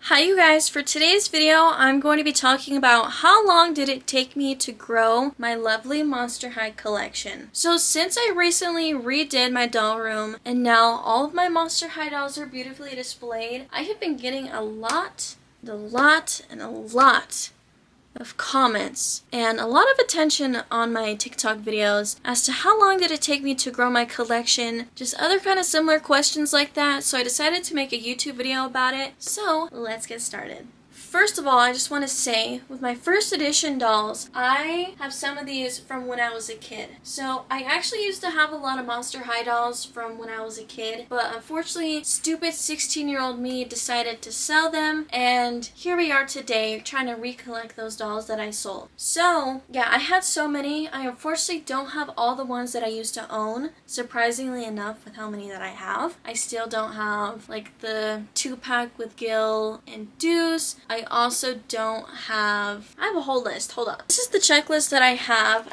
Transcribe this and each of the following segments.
Hi you guys, for today's video I'm going to be talking about how long did it take me to grow my lovely Monster High collection. So since I recently redid my doll room and now all of my Monster High dolls are beautifully displayed, I have been getting a lot of comments and a lot of attention on my TikTok videos as to how long did it take me to grow my collection, just other kind of similar questions like that, so I decided to make a YouTube video about it. So let's get started. First of all, I just want to say, with my first edition dolls, I have some of these from when I was a kid. So I actually used to have a lot of Monster High dolls from when I was a kid, but unfortunately, stupid 16-year-old me decided to sell them, and here we are today trying to recollect those dolls that I sold. So yeah, I had so many. I unfortunately don't have all the ones that I used to own, surprisingly enough with how many that I have. I still don't have like the 2-pack with Gil and Deuce. I also don't have, I have a whole list, hold on. This is the checklist that I have.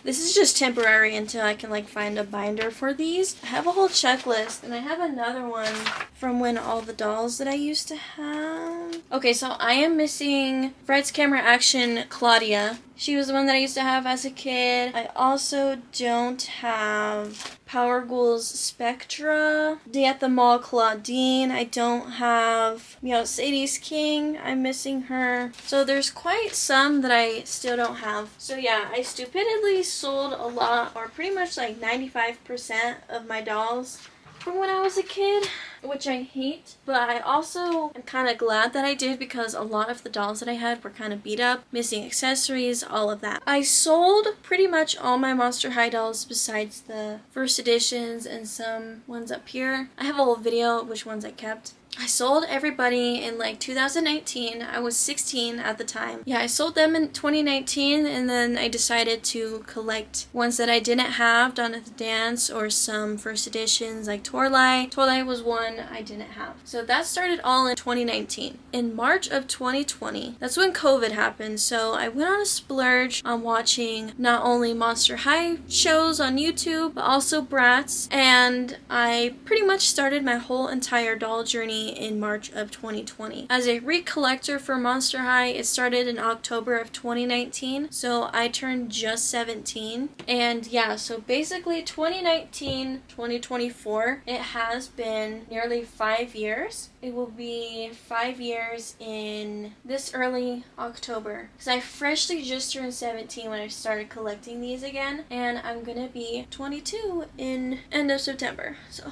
This is just temporary until I can like find a binder for these. I have a whole checklist and I have another one from when all the dolls that I used to have. Okay, so I am missing Fred's Camera Action Claudia. She was the one that I used to have as a kid. I also don't have Power Ghouls Spectra. Day at the Mall Claudine. I don't have Sadie's King. I'm missing her. So there's quite some that I still don't have. So yeah, I stupidly sold a lot, or pretty much like 95% of my dolls from when I was a kid, which I hate, but I also am kind of glad that I did because a lot of the dolls that I had were kind of beat up, missing accessories, all of that. I sold pretty much all my Monster High dolls besides the first editions and some ones up here. I have a whole video of which ones I kept. I sold everybody in like 2019. I was 16 at the time. Yeah, I sold them in 2019 and then I decided to collect ones that I didn't have, Dawn of the Dance, or some first editions like Torlight. Torlight was one I didn't have. So that started all in 2019. In March of 2020, that's when COVID happened, so I went on a splurge on watching not only Monster High shows on YouTube, but also Bratz, and I pretty much started my whole entire doll journey in March of 2020. As a recollector for Monster High, it started in October of 2019, so I turned just 17. And yeah, so basically 2019, 2024, it has been nearly 5 years. It will be 5 years in this early October, because I freshly just turned 17 when I started collecting these again, and I'm gonna be 22 in end of September, so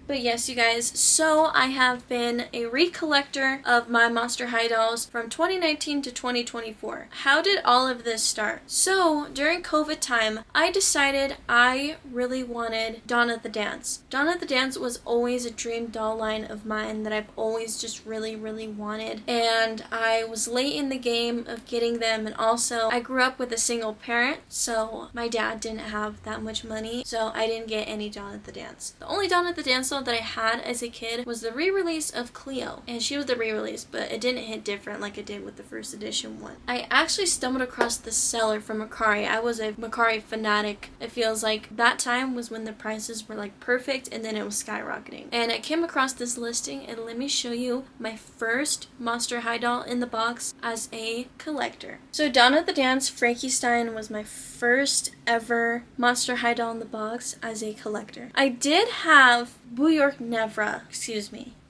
but yes, you guys, so I have been a recollector of my Monster High dolls from 2019 to 2024. How did all of this start? So, during COVID time, I decided I really wanted Dawn of the Dance. Dawn of the Dance was always a dream doll line of mine that I've always just really wanted. And I was late in the game of getting them, and also I grew up with a single parent, so my dad didn't have that much money, so I didn't get any Dawn of the Dance. The only Dawn of the Dance doll that I had as a kid was the re-release of Cleo, and she was the re-release, but it didn't hit different like it did with the first edition one. I actually stumbled across this seller from Mercari. I was a Mercari fanatic. It feels like that time was when the prices were like perfect, and then it was skyrocketing. And I came across this listing, and let me show you my first Monster High doll in the box as a collector. So Dawn of the Dance Frankie Stein was my first ever Monster High doll in the box as a collector. I did have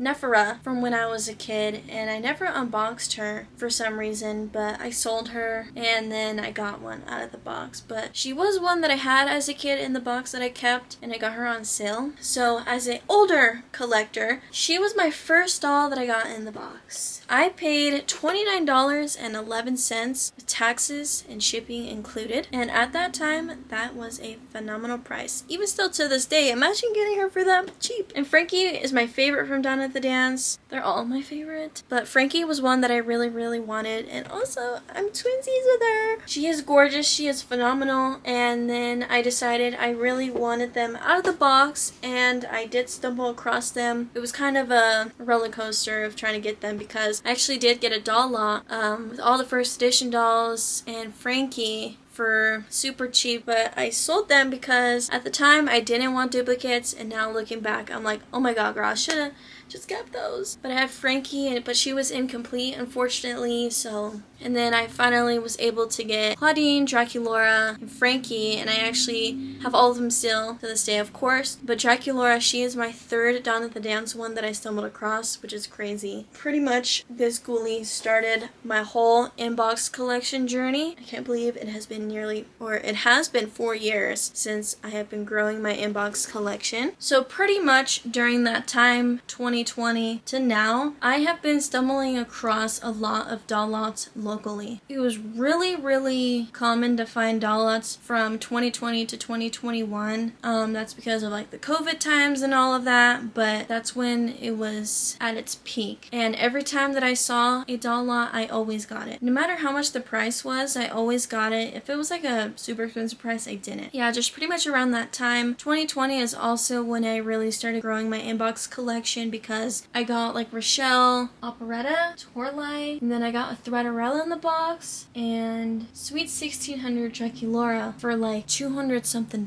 Nephra from when I was a kid, and I never unboxed her for some reason, but I sold her and then I got one out of the box. But she was one that I had as a kid in the box that I kept, and I got her on sale. So as an older collector, she was my first doll that I got in the box. I paid $29.11 with taxes and shipping included, and at that time that was a phenomenal price. Even still to this day, imagine getting her for that cheap. And Frankie is my favorite from Dawn of the Dance. They're all my favorite, but Frankie was one that I really wanted, and also I'm twinsies with her. She is gorgeous, she is phenomenal, and then I decided I really wanted them out of the box, and I did stumble across them. It was kind of a roller coaster of trying to get them because I actually did get a doll lot with all the first edition dolls and Frankie for super cheap, but I sold them because at the time I didn't want duplicates, and now looking back I'm like, oh my god girl, I should have just kept those. But I had Frankie, but she was incomplete, unfortunately, so. And then I finally was able to get Claudine, Draculaura, and Frankie, and I actually have all of them still to this day, of course. But Draculaura, she is my third Dawn of the Dance one that I stumbled across, which is crazy. Pretty much, this ghoulie started my whole inbox collection journey. I can't believe it has been it has been 4 years since I have been growing my inbox collection. So pretty much during that time, 2020 to now, I have been stumbling across a lot of doll lots locally. It was really common to find doll lots from 2020 to 2021. That's because of like the COVID times and all of that, but that's when it was at its peak. And every time that I saw a doll lot, I always got it. No matter how much the price was, I always got it. If it was like a super expensive price, I didn't. Yeah, just pretty much around that time. 2020 is also when I really started growing my inbox collection because I got like Rochelle, Operetta, Torlight, and then I got a Threadarella in the box, and Sweet 1600 Draculaura for like $200 something.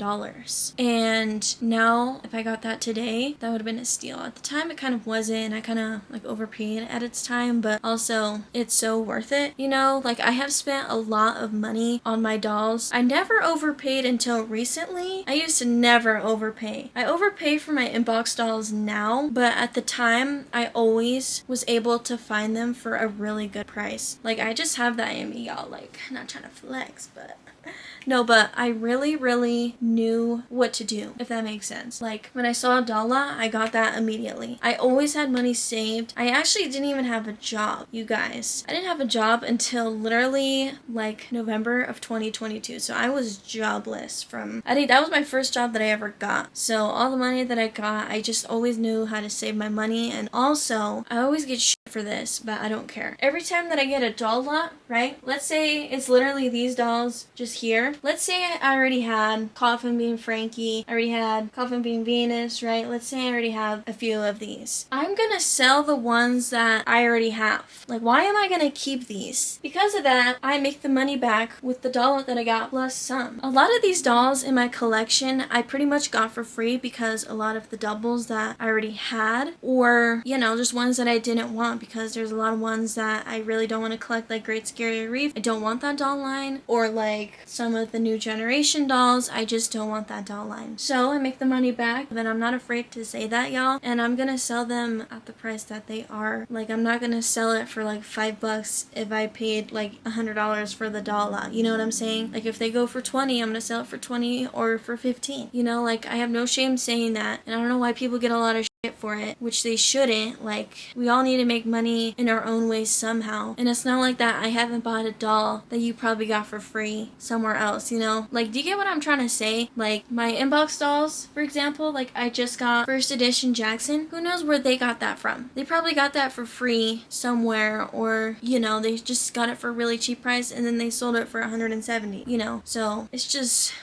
And now, if I got that today, that would have been a steal. At the time, it kind of wasn't. I kind of like overpaid at its time, but also it's so worth it. You know, like I have spent a lot of money on my dolls. I never overpaid until recently. I used to never overpay. I overpay for my inbox dolls now, but at the time, I always was able to find them for a really good price. Like I just have that in me, y'all. Like, not trying to flex, but no, but I really knew what to do, if that makes sense. Like, when I saw a doll lot, I got that immediately. I always had money saved. I actually didn't even have a job, you guys. I didn't have a job until literally, like, November of 2022. So I was jobless I think that was my first job that I ever got. So all the money that I got, I just always knew how to save my money. And also, I always get shit for this, but I don't care. Every time that I get a doll lot, right? Let's say it's literally these dolls just here. Let's say I already had Coffin Bean Frankie. I already had Coffin Bean Venus, right? Let's say I already have a few of these. I'm gonna sell the ones that I already have. Like, why am I gonna keep these? Because of that, I make the money back with the doll lot that I got plus some. A lot of these dolls in my collection, I pretty much got for free because a lot of the doubles that I already had, or, you know, just ones that I didn't want, because there's a lot of ones that I really don't want to collect, like Great Scary Reef. I don't want that doll line, or like some of the new generation dolls. I just don't want that doll line. So I make the money back, but I'm not afraid to say that, y'all. And I'm gonna sell them at the price that they are. Like, I'm not gonna sell it for like $5 if I paid like $100 for the doll lot. You know what I'm saying? Like, if they go for 20, I'm gonna sell it for 20 or for 15. You know, like, I have no shame saying that. And I don't know why people get a lot of for it, which they shouldn't. Like, we all need to make money in our own ways somehow. And it's not like that I haven't bought a doll that you probably got for free somewhere else, you know? Like, do you get what I'm trying to say? Like, my inbox dolls, for example, like, I just got first edition Jackson. Who knows where they got that from? They probably got that for free somewhere, or, you know, they just got it for a really cheap price and then they sold it for $170, you know? So it's just,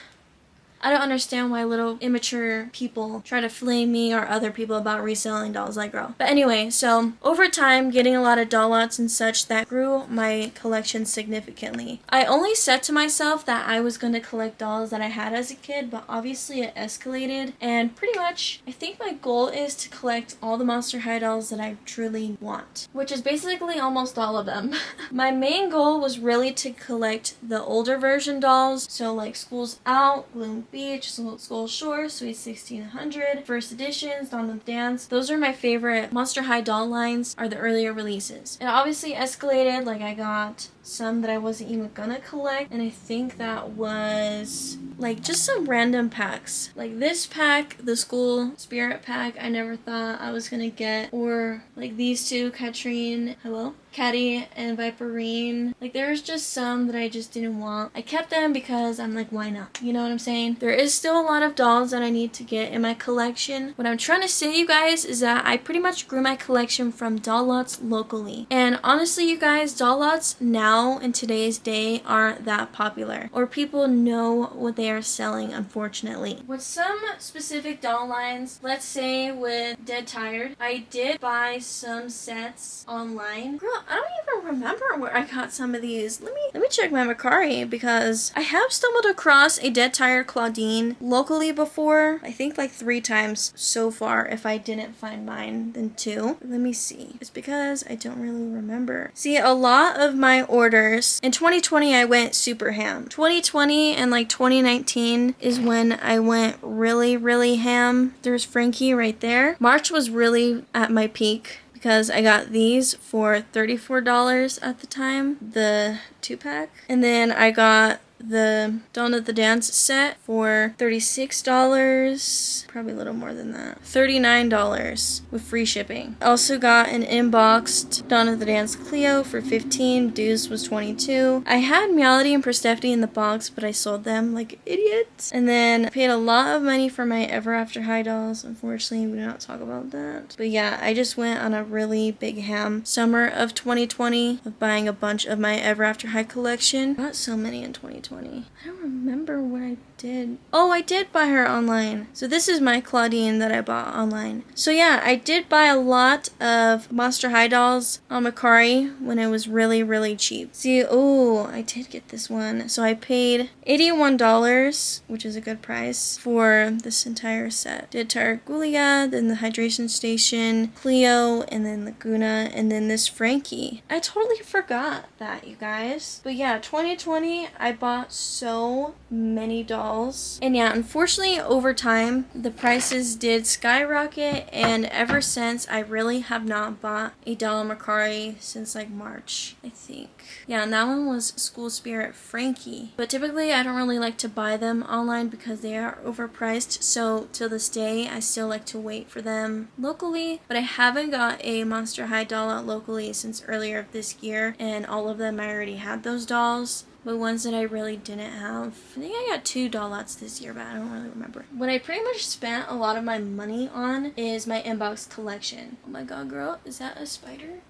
I don't understand why little immature people try to flame me or other people about reselling dolls like girl. But anyway, so over time, getting a lot of doll lots and such, that grew my collection significantly. I only said to myself that I was going to collect dolls that I had as a kid, but obviously it escalated. And pretty much, I think my goal is to collect all the Monster High dolls that I truly want, which is basically almost all of them. My main goal was really to collect the older version dolls, so like School's Out, Gloom Beach, Skull Shore, Sweet 1600, First Editions, Dawn of the Dance. Those are my favorite Monster High doll lines, are the earlier releases. It obviously escalated, like I got some that I wasn't even gonna collect, and I think that was like just some random packs. Like this pack, the School Spirit pack, I never thought I was gonna get, or like these two, Katrine, hello? Caddy and Viperine. Like, there's just some that I just didn't want. I kept them because I'm like, why not? You know what I'm saying? There is still a lot of dolls that I need to get in my collection. What I'm trying to say, you guys, is that I pretty much grew my collection from doll lots locally. And honestly, you guys, doll lots now in today's day aren't that popular, or people know what they are selling, unfortunately. With some specific doll lines, let's say with Dead Tired, I did buy some sets online. Girl, I don't even remember where I got some of these. Let me check my Mercari, because I have stumbled across a dead tired Claudine locally before. I think like 3 times so far. If I didn't find mine, then 2. Let me see. It's because I don't really remember. See, a lot of my orders in 2020 I went super ham. 2020 and like 2019 is when I went really ham. There's Frankie right there. March was really at my peak, because I got these for $34 at the time, the 2-pack. And then I got the Dawn of the Dance set for $36, probably a little more than that, $39 with free shipping. Also got an inboxed Dawn of the Dance Cleo for $15, dues was $22. I had Meowlity and Persephone in the box, but I sold them like an idiot. And then I paid a lot of money for my Ever After High dolls. Unfortunately, we do not talk about that. But yeah, I just went on a really big ham summer of 2020 of buying a bunch of my Ever After High collection. Got so many in 2020. I don't remember what I did. Oh, I did buy her online. So this is my Claudine that I bought online. So yeah, I did buy a lot of Monster High dolls on Mercari when it was really cheap. See, oh, I did get this one. So I paid $81, which is a good price, for this entire set. Did Targulia, then the Hydration Station, Cleo, and then Laguna, and then this Frankie. I totally forgot that, you guys. But yeah, 2020, I bought so many dolls. And yeah, unfortunately, over time, the prices did skyrocket, and ever since, I really have not bought a doll on Mercari since like March, I think. Yeah, and that one was School Spirit Frankie. But typically, I don't really like to buy them online because they are overpriced. So till this day, I still like to wait for them locally. But I haven't got a Monster High doll out locally since earlier this year, and all of them I already had those dolls. But ones that I really didn't have, I think I got 2 doll lots this year, but I don't really remember. What I pretty much spent a lot of my money on is my inbox collection. Oh my god, girl, is that a spider?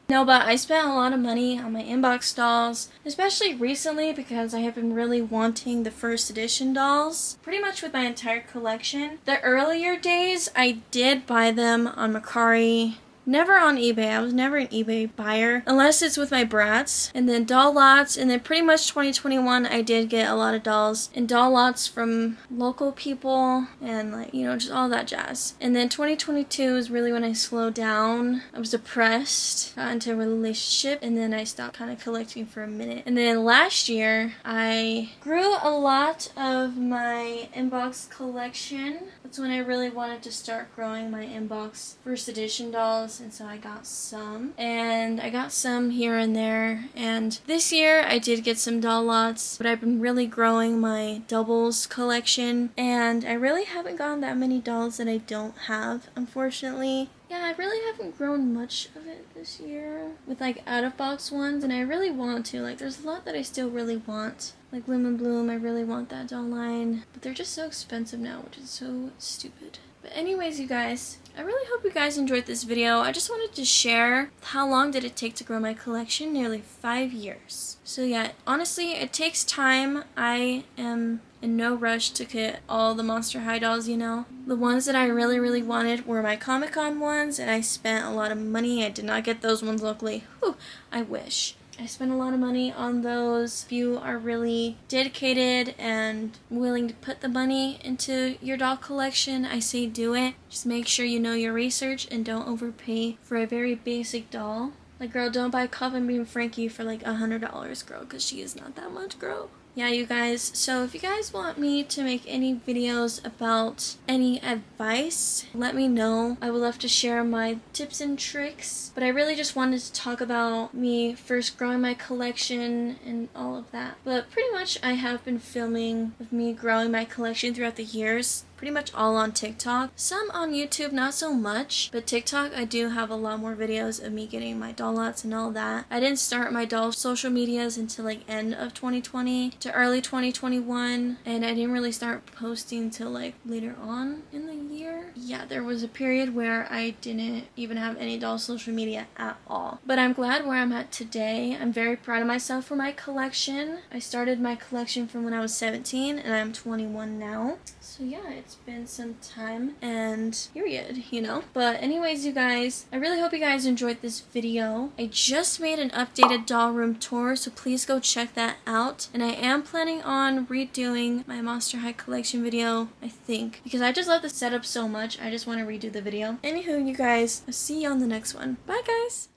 No, but I spent a lot of money on my inbox dolls, especially recently because I have been really wanting the first edition dolls, pretty much with my entire collection. The earlier days, I did buy them on Mercari. Never on eBay. I was never an eBay buyer unless it's with my brats. And then doll lots, and then pretty much 2021 I did get a lot of dolls and doll lots from local people and like, you know, just all that jazz. And then 2022 is really when I slowed down. I was depressed, got into a relationship, and then I stopped kind of collecting for a minute. And then last year I grew a lot of my inbox collection. That's when I really wanted to start growing my inbox first edition dolls. And so I got some, and I got some here and there, and this year I did get some doll lots, but I've been really growing my doubles collection, and I really haven't gotten that many dolls that I don't have, unfortunately. Yeah, I really haven't grown much of it this year with like out-of-box ones, and I really want to. Like, there's a lot that I still really want. Like Lemon Bloom, I really want that doll line, but they're just so expensive now, which is so stupid. But anyways, you guys, I really hope you guys enjoyed this video. I just wanted to share how long did it take to grow my collection? Nearly 5 years. So yeah, honestly, it takes time. I am in no rush to get all the Monster High dolls, you know. The ones that I really wanted were my Comic-Con ones, and I spent a lot of money. I did not get those ones locally. Whew, I wish. I spent a lot of money on those. If you are really dedicated and willing to put the money into your doll collection, I say do it. Just make sure you know your research and don't overpay for a very basic doll. Like, girl, don't buy Coffin Beam Frankie for like $100, girl, because she is not that much, girl. Yeah, you guys, so if you guys want me to make any videos about any advice, let me know. I would love to share my tips and tricks, but I really just wanted to talk about me first growing my collection and all of that. But pretty much I have been filming of me growing my collection throughout the years. Pretty much all on TikTok. Some on YouTube, not so much, but TikTok I do have a lot more videos of me getting my doll lots and all that. I didn't start my doll social medias until like end of 2020 to early 2021, and I didn't really start posting till like later on in the year. Yeah, there was a period where I didn't even have any doll social media at all. But I'm glad where I'm at today. I'm very proud of myself for my collection. I started my collection from when I was 17 and I'm 21 now. So yeah, it's been some time and period, you know? But anyways, you guys, I really hope you guys enjoyed this video. I just made an updated doll room tour, so please go check that out. And I am planning on redoing my Monster High collection video, I think, because I just love the setup so much. I just want to redo the video. Anywho, you guys, I'll see you on the next one. Bye, guys!